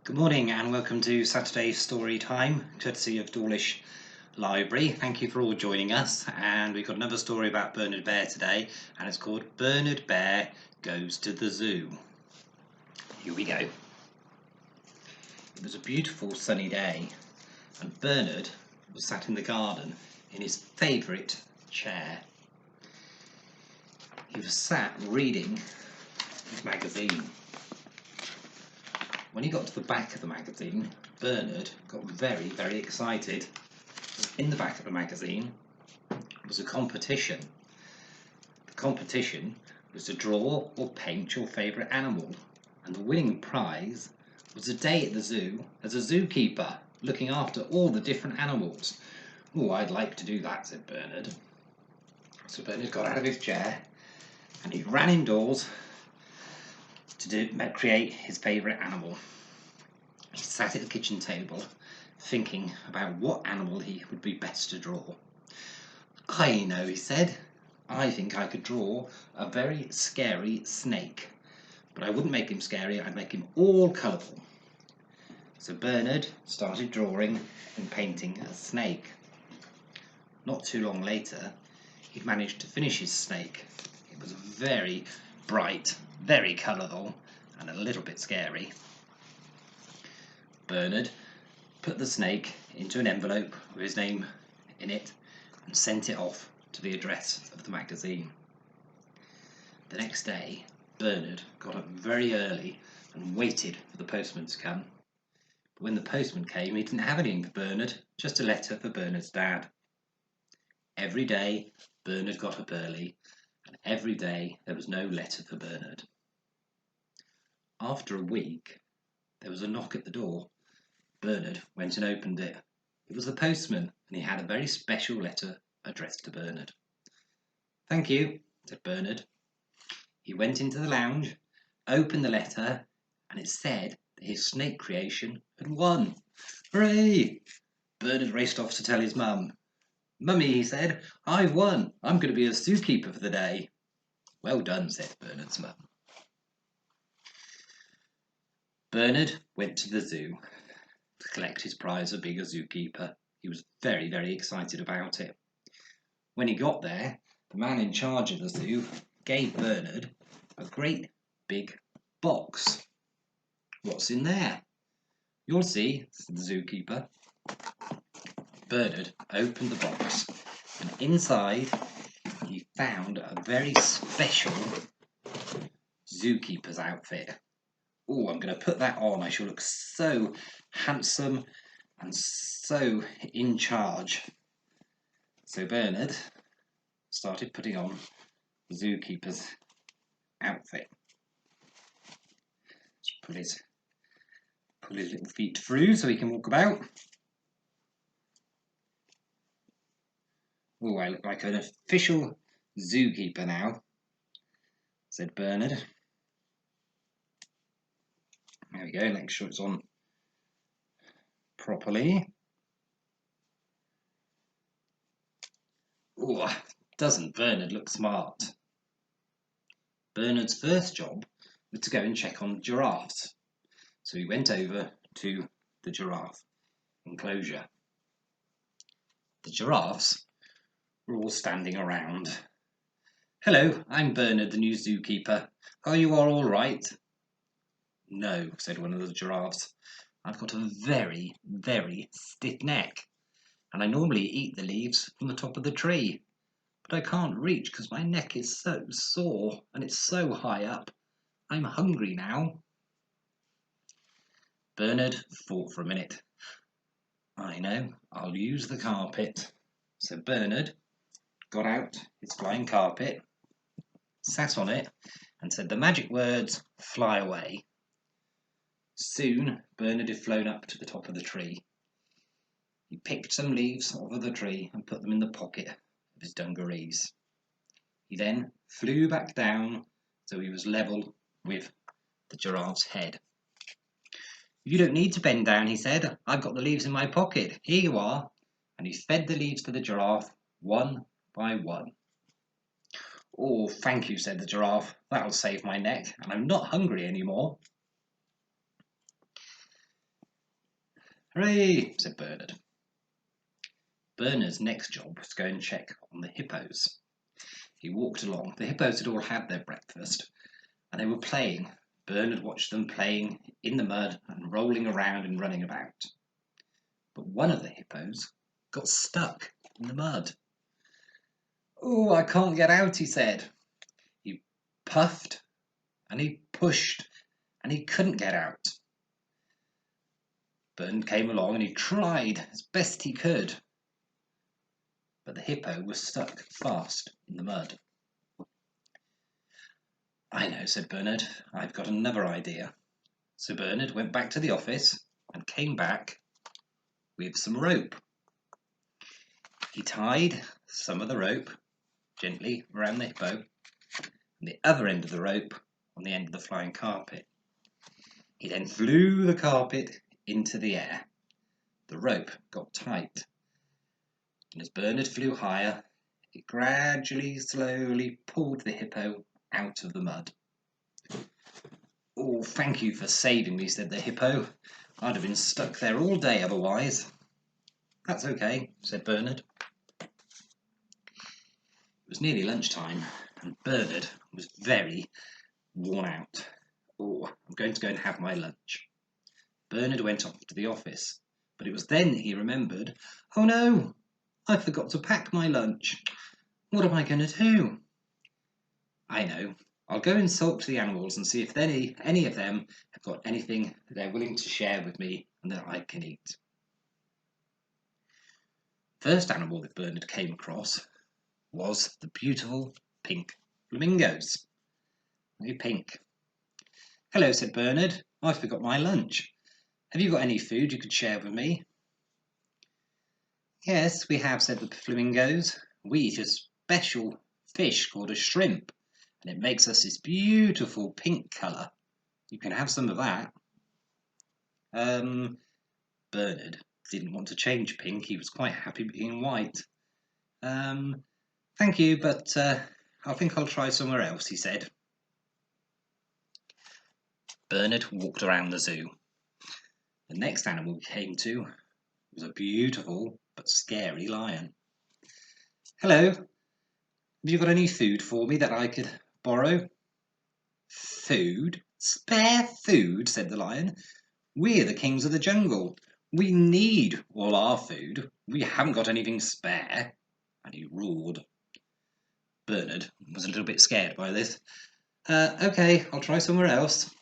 Good morning and welcome to Saturday's story time, courtesy of Dawlish Library. Thank you for all joining us, and we've got another story about Bernard Bear today, and it's called Bernard Bear Goes to the Zoo. Here we go. It was a beautiful sunny day, and Bernard was sat in the garden in his favourite chair. He was sat reading his magazine. When he got to the back of the magazine, Bernard got very, very excited. In the back of the magazine was a competition. The competition was to draw or paint your favourite animal, and the winning prize was a day at the zoo as a zookeeper, looking after all the different animals. "Oh, I'd like to do that," said Bernard. So Bernard got out of his chair and he ran indoors to create his favourite animal. He sat at the kitchen table thinking about what animal he would be best to draw. "I know," he said. "I think I could draw a very scary snake, but I wouldn't make him scary, I'd make him all colourful." So Bernard started drawing and painting a snake. Not too long later, he'd managed to finish his snake. It was very bright, very colourful, and a little bit scary. Bernard put the snake into an envelope with his name in it and sent it off to the address of the magazine. The next day, Bernard got up very early and waited for the postman to come. But when the postman came, he didn't have anything for Bernard, just a letter for Bernard's dad. Every day, Bernard got up early, and every day there was no letter for Bernard. After a week, there was a knock at the door. Bernard went and opened it. It was the postman, and he had a very special letter addressed to Bernard. "Thank you," said Bernard. He went into the lounge, opened the letter, and it said that his snake creation had won. "Hooray!" Bernard raced off to tell his mum. "Mummy," he said, "I've won. I'm going to be a zookeeper for the day." "Well done," said Bernard's mum. Bernard went to the zoo to collect his prize of being a zookeeper. He was very, very excited about it. When he got there, the man in charge of the zoo gave Bernard a great big box. "What's in there?" "You'll see," said the zookeeper. Bernard opened the box, and inside he found a very special zookeeper's outfit. "Oh, I'm going to put that on. I shall look so handsome and so in charge." So Bernard started putting on the zookeeper's outfit. Just pull his little feet through so he can walk about. "Oh, I look like an official zookeeper now," said Bernard. There we go, make sure it's on properly. Oh, doesn't Bernard look smart? Bernard's first job was to go and check on giraffes. So he went over to the giraffe enclosure. The giraffes were all standing around. "Hello, I'm Bernard, the new zookeeper. Are you all right?" "No," said one of the giraffes. "I've got a very, very stiff neck, and I normally eat the leaves from the top of the tree, but I can't reach because my neck is so sore and it's so high up. I'm hungry now." Bernard thought for a minute. "I know, I'll use the carpet." So Bernard got out his flying carpet, sat on it, and said the magic words, "Fly away." Soon Bernard had flown up to the top of the tree. He picked some leaves off of the tree and put them in the pocket of his dungarees. He then flew back down so he was level with the giraffe's head. "You don't need to bend down," he said. "I've got the leaves in my pocket. Here you are." And he fed the leaves to the giraffe one by one. "Oh, thank you," said the giraffe. "That'll save my neck, and I'm not hungry anymore." Hooray, said Bernard. Bernard's next job was to go and check on the hippos. He walked along. The hippos had all had their breakfast and they were playing. Bernard watched them playing in the mud and rolling around and running about. But one of the hippos got stuck in the mud. Oh, I can't get out, he said. He puffed and he pushed and he couldn't get out. Bernard came along and he tried as best he could. But the hippo was stuck fast in the mud. I know, said Bernard. I've got another idea. So Bernard went back to the office and came back with some rope. He tied some of the rope gently around the hippo and the other end of the rope on the end of the flying carpet. He then flew the carpet into the air. The rope got tight, and as Bernard flew higher, it gradually, slowly pulled the hippo out of the mud. Oh, thank you for saving me, said the hippo. I'd have been stuck there all day otherwise. That's okay, said Bernard. It was nearly lunchtime, and Bernard was very worn out. Oh, I'm going to go and have my lunch. Bernard went off to the office, but it was then he remembered, oh no, I forgot to pack my lunch. What am I going to do? I know. I'll go and talk to the animals and see if any of them have got anything they're willing to share with me and that I can eat. First animal that Bernard came across was the beautiful pink flamingos. Very pink. Hello, said Bernard. I forgot my lunch. Have you got any food you could share with me? Yes, we have, said the flamingos. We eat a special fish called a shrimp, and it makes us this beautiful pink colour. You can have some of that. Bernard didn't want to change pink. He was quite happy being white. Thank you, but I think I'll try somewhere else, he said. Bernard walked around the zoo. The next animal we came to was a beautiful but scary lion. Hello, have you got any food for me that I could borrow? Food? Spare food, said the lion. We're the kings of the jungle. We need all our food. We haven't got anything spare. And he roared. Bernard was a little bit scared by this. Okay, I'll try somewhere else.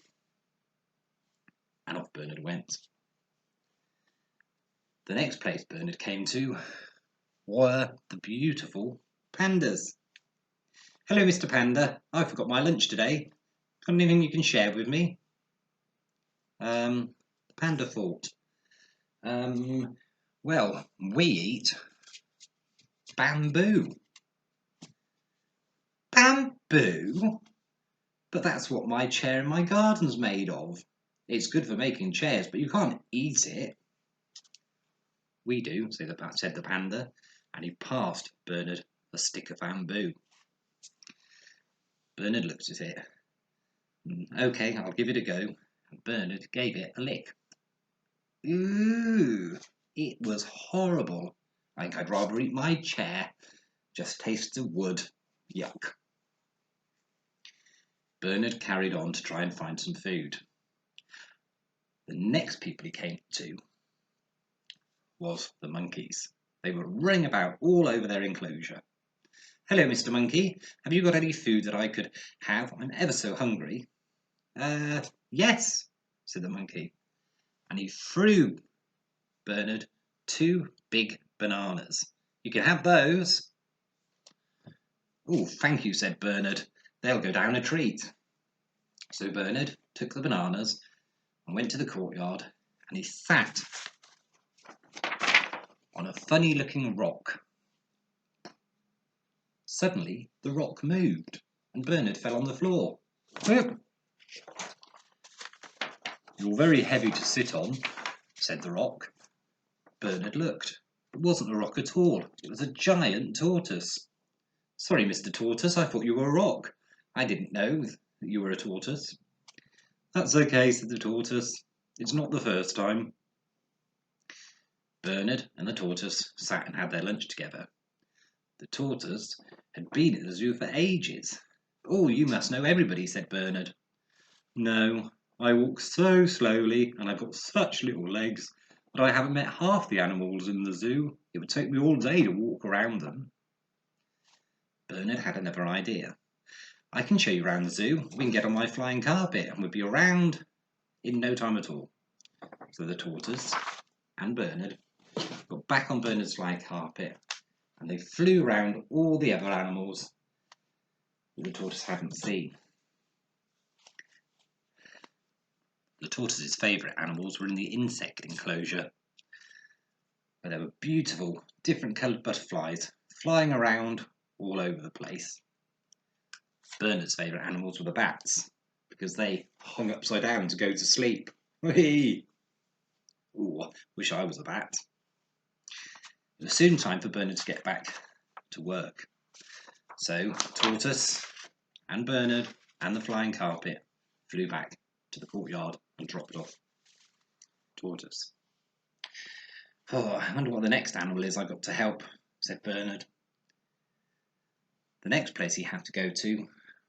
And off Bernard went. The next place Bernard came to were the beautiful pandas. Hello, Mr. Panda. I forgot my lunch today. Got anything you can share with me? The panda thought. Well, we eat bamboo. Bamboo? But that's what my chair in my garden's made of. It's good for making chairs, but you can't eat it. We do, said the panda, and he passed Bernard a stick of bamboo. Bernard looked at it. Okay, I'll give it a go. And Bernard gave it a lick. Ooh, it was horrible. I think I'd rather eat my chair. Just tastes of wood. Yuck. Bernard carried on to try and find some food. The next people he came to was the monkeys. They were running about all over their enclosure. Hello, Mr. Monkey. Have you got any food that I could have? I'm ever so hungry. Yes, said the monkey. And he threw Bernard 2 big bananas. You can have those. Oh, thank you, said Bernard. They'll go down a treat. So Bernard took the bananas and went to the courtyard and he sat on a funny-looking rock. Suddenly, the rock moved and Bernard fell on the floor. You're very heavy to sit on, said the rock. Bernard looked. It wasn't a rock at all. It was a giant tortoise. Sorry, Mr. Tortoise, I thought you were a rock. I didn't know that you were a tortoise. That's okay, said the tortoise. It's not the first time. Bernard and the tortoise sat and had their lunch together. The tortoise had been at the zoo for ages. "Oh, you must know everybody," said Bernard. "No, I walk so slowly and I've got such little legs that I haven't met half the animals in the zoo. It would take me all day to walk around them." Bernard had another idea. "I can show you around the zoo. We can get on my flying carpet and we'll be around in no time at all." So the tortoise and Bernard got back on Bernard's flying carpet and they flew around all the other animals that the tortoise hadn't seen. The tortoise's favourite animals were in the insect enclosure, where there were beautiful, different coloured butterflies flying around all over the place. Bernard's favourite animals were the bats, because they hung upside down to go to sleep. Whee! Ooh, wish I was a bat. It was soon time for Bernard to get back to work. So Tortoise and Bernard and the flying carpet flew back to the courtyard and dropped off Tortoise. "Oh, I wonder what the next animal is I've got to help," said Bernard. The next place he had to go to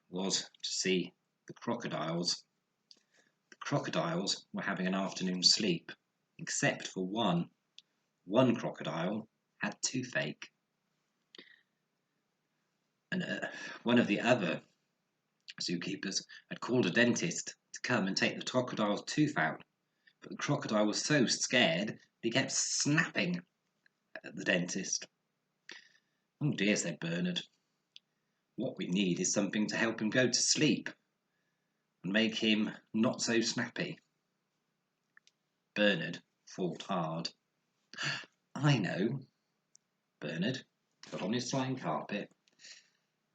was to see the crocodiles. The crocodiles were having an afternoon sleep, except for one. One crocodile had toothache. And one of the other zookeepers had called a dentist to come and take the crocodile's tooth out. But the crocodile was so scared that he kept snapping at the dentist. "Oh dear," said Bernard. "What we need is something to help him go to sleep and make him not so snappy." Bernard thought hard. "I know." Bernard got on his flying carpet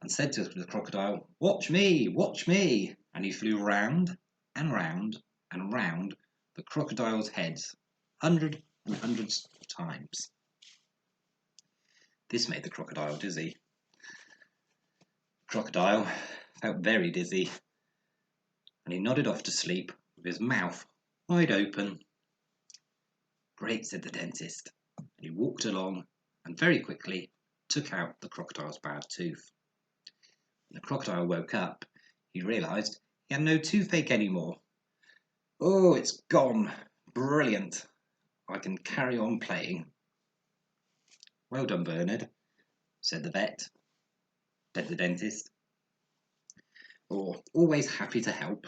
and said to the crocodile, "Watch me, watch me." And he flew round and round and round the crocodile's heads, hundreds and hundreds of times. This made the crocodile dizzy. The crocodile felt very dizzy, and he nodded off to sleep with his mouth wide open. "Great," said the dentist, and he walked along and very quickly took out the crocodile's bad tooth. When the crocodile woke up, he realised he had no toothache anymore. "Oh, it's gone. Brilliant. I can carry on playing." "Well done, Bernard," said the dentist. "Oh, always happy to help,"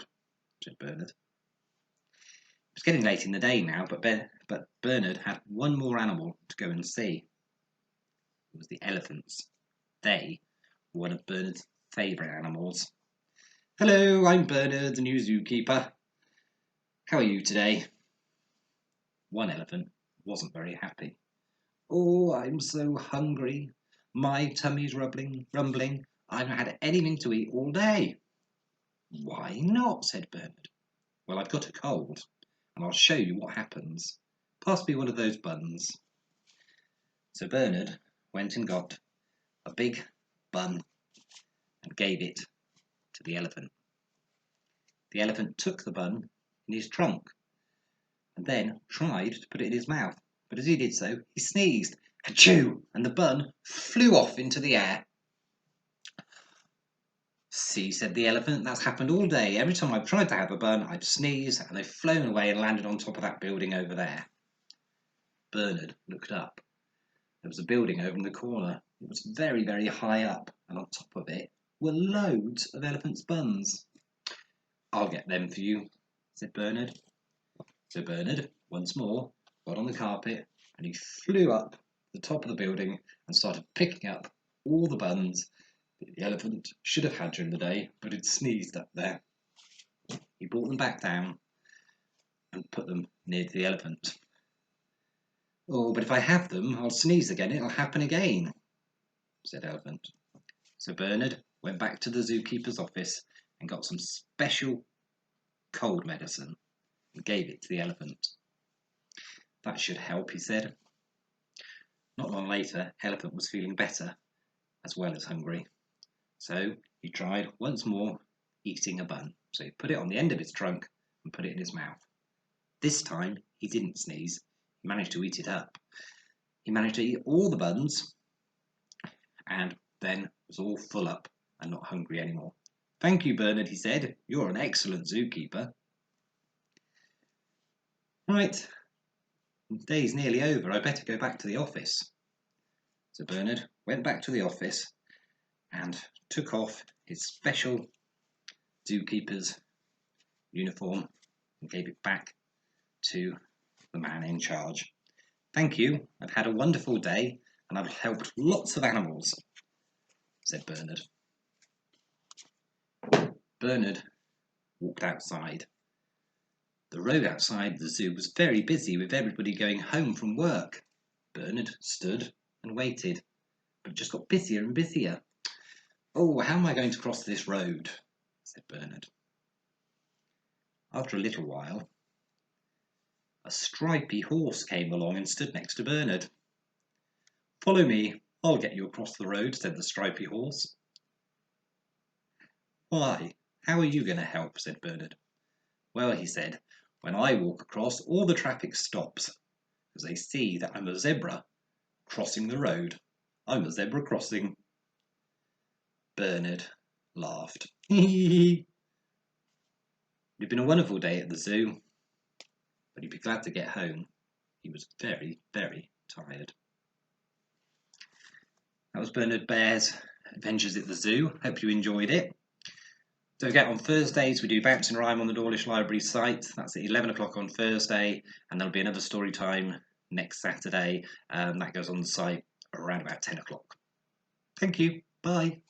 said Bernard. It was getting late in the day now, but Bernard had one more animal to go and see. It was the elephants. They were one of Bernard's favourite animals. "Hello, I'm Bernard, the new zookeeper. How are you today?" One elephant wasn't very happy. "Oh, I'm so hungry. My tummy's rumbling. I haven't had anything to eat all day." "Why not?" said Bernard. "Well, I've got a cold, and I'll show you what happens. Pass me one of those buns." So Bernard went and got a big bun and gave it to the elephant. The elephant took the bun in his trunk and then tried to put it in his mouth. But as he did so, he sneezed, "Achoo!" and the bun flew off into the air. "See," said the elephant, "that's happened all day. Every time I've tried to have a bun, I've sneezed and they've flown away and landed on top of that building over there." Bernard looked up. There was a building over in the corner. It was very, very high up, and on top of it were loads of elephants' buns. "I'll get them for you," said Bernard. So Bernard, once more, got on the carpet and he flew up the top of the building and started picking up all the buns that the elephant should have had during the day, but had sneezed up there. He brought them back down and put them near the elephant. "Oh, but if I have them, I'll sneeze again. It'll happen again," said Elephant. So Bernard went back to the zookeeper's office and got some special cold medicine and gave it to the elephant. "That should help," he said. Not long later, Elephant was feeling better as well as hungry. So he tried once more eating a bun. So he put it on the end of his trunk and put it in his mouth. This time he didn't sneeze. He managed to eat it up. He managed to eat all the buns and then was all full up and not hungry anymore. "Thank you, Bernard," he said. "You're an excellent zookeeper." "Right, the day's nearly over. I better go back to the office." So Bernard went back to the office and took off his special zookeeper's uniform and gave it back to the man in charge. "Thank you. I've had a wonderful day and I've helped lots of animals," said Bernard. Bernard walked outside. The road outside the zoo was very busy with everybody going home from work. Bernard stood and waited, but it just got busier and busier. "Oh, how am I going to cross this road?" said Bernard. After a little while, a stripy horse came along and stood next to Bernard. "Follow me, I'll get you across the road," said the stripy horse. "Why, how are you going to help?" said Bernard. "Well," he said, "when I walk across, all the traffic stops, because they see that I'm a zebra crossing the road. I'm a zebra crossing." Bernard laughed. It had been a wonderful day at the zoo, but he'd be glad to get home. He was very, very tired. That was Bernard Bear's Adventures at the Zoo. Hope you enjoyed it. Don't forget, on Thursdays we do Bouncing Rhyme on the Dawlish Library site. That's at 11 o'clock on Thursday, and there'll be another story time next Saturday. That goes on the site around about 10 o'clock. Thank you. Bye.